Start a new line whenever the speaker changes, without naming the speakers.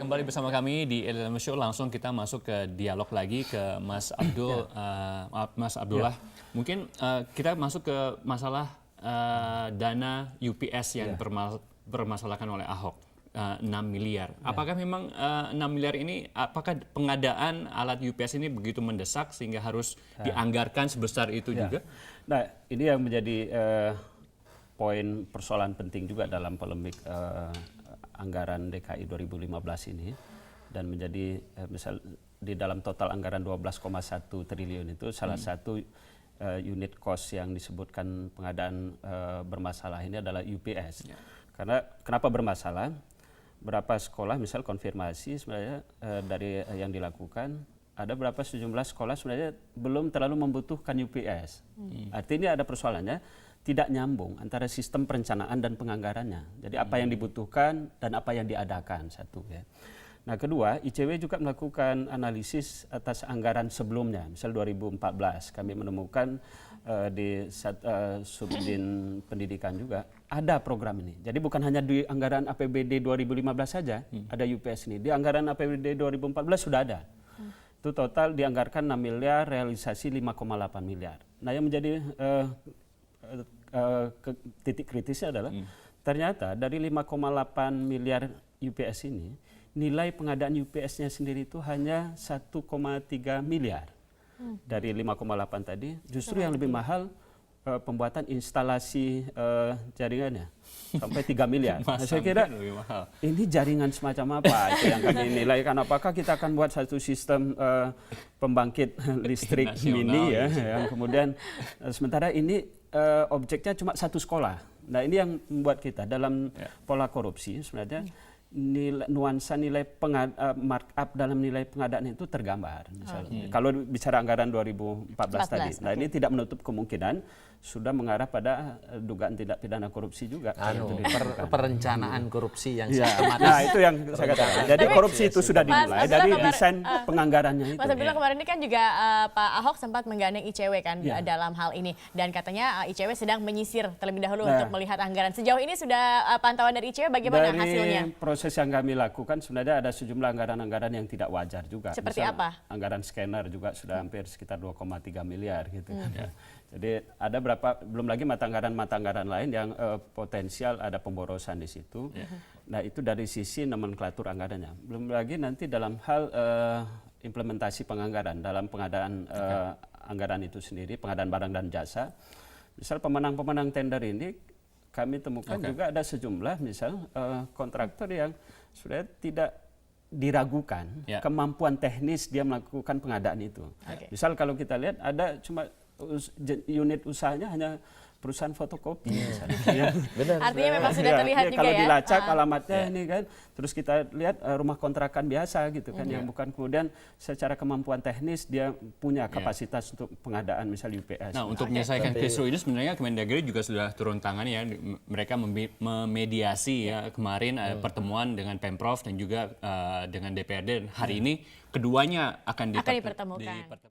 kembali bersama kami di Edelman Show. Langsung kita masuk ke dialog lagi ke Mas Abdul, Mas Abdullah. Mungkin kita masuk ke masalah dana UPS yang bermasalahkan oleh Ahok. 6 miliar. Apakah memang 6 miliar ini, apakah pengadaan alat UPS ini begitu mendesak sehingga harus dianggarkan sebesar itu juga?
Nah, ini yang menjadi poin persoalan penting juga dalam polemik anggaran DKI 2015 ini, dan menjadi misal di dalam total anggaran 12,1 triliun itu salah satu unit cost yang disebutkan pengadaan bermasalah ini adalah UPS. Karena kenapa bermasalah? Berapa sekolah misal konfirmasi sebenarnya dari yang dilakukan, ada berapa sejumlah sekolah sebenarnya belum terlalu membutuhkan UPS. Artinya ada persoalannya tidak nyambung antara sistem perencanaan dan penganggarannya. Jadi apa yang dibutuhkan dan apa yang diadakan, satu ya. Nah, kedua, ICW juga melakukan analisis atas anggaran sebelumnya. Misal 2014 kami menemukan di Subdin Pendidikan juga ada program ini. Jadi bukan hanya di anggaran APBD 2015 saja ada UPS ini. Di anggaran APBD 2014 sudah ada. Itu total dianggarkan 6 miliar, realisasi 5,8 miliar. Nah, yang menjadi titik kritisnya adalah ternyata dari 5,8 miliar UPS ini, nilai pengadaan UPS-nya sendiri itu hanya 1,3 miliar. Dari 5,8 tadi, justru yang lebih mahal pembuatan instalasi jaringannya sampai 3 miliar. Nah, saya kira ini jaringan semacam apa itu yang kami nilai, kan apakah kita akan buat satu sistem pembangkit listrik mini ya, yang kemudian sementara ini objeknya cuma satu sekolah. Nah, ini yang membuat kita dalam pola korupsi sebenarnya nuansa nilai markup dalam nilai pengadaan itu tergambar. Misalnya. Kalau bicara anggaran 2014 tadi, nah ini tidak menutup kemungkinan sudah mengarah pada dugaan tindak pidana korupsi juga.
Perencanaan korupsi yang sistematis.
Nah, itu yang saya katakan. Jadi korupsi itu sudah dimulai dari desain penganggarannya itu.
Mas Abdullah, kemarin ini kan juga Pak Ahok sempat menggandeng ICW kan dalam hal ini, dan katanya ICW sedang menyisir terlebih dahulu untuk melihat anggaran. Sejauh ini sudah pantauan dari ICW bagaimana hasilnya?
Proses yang kami lakukan sebenarnya ada sejumlah anggaran-anggaran yang tidak wajar juga.
Seperti apa?
Anggaran scanner juga sudah hampir sekitar 2,3 miliar gitu. Jadi ada belum lagi mata anggaran lain yang potensial ada pemborosan di situ. Nah, itu dari sisi nomenklatur anggarannya. Belum lagi nanti dalam hal implementasi penganggaran dalam pengadaan anggaran itu sendiri, pengadaan barang dan jasa. Misal pemenang-pemenang tender ini kami temukan juga ada sejumlah misal kontraktor yang sudah tidak diragukan kemampuan teknis dia melakukan pengadaan itu. Misal kalau kita lihat ada cuma unit usahanya hanya perusahaan fotokopi.
Artinya memang sudah terlihat juga
kalau
ya.
Kalau dilacak alamatnya ini kan, terus kita lihat rumah kontrakan biasa gitu kan, yang bukan kemudian secara kemampuan teknis dia punya kapasitas untuk pengadaan misal UPS.
Nah, untuk menyelesaikan kisru ini sebenarnya Kemendagri juga sudah turun tangan ya. Mereka memediasi ya kemarin pertemuan dengan Pemprov dan juga dengan DPRD. Hari ini keduanya akan
dipertemukan.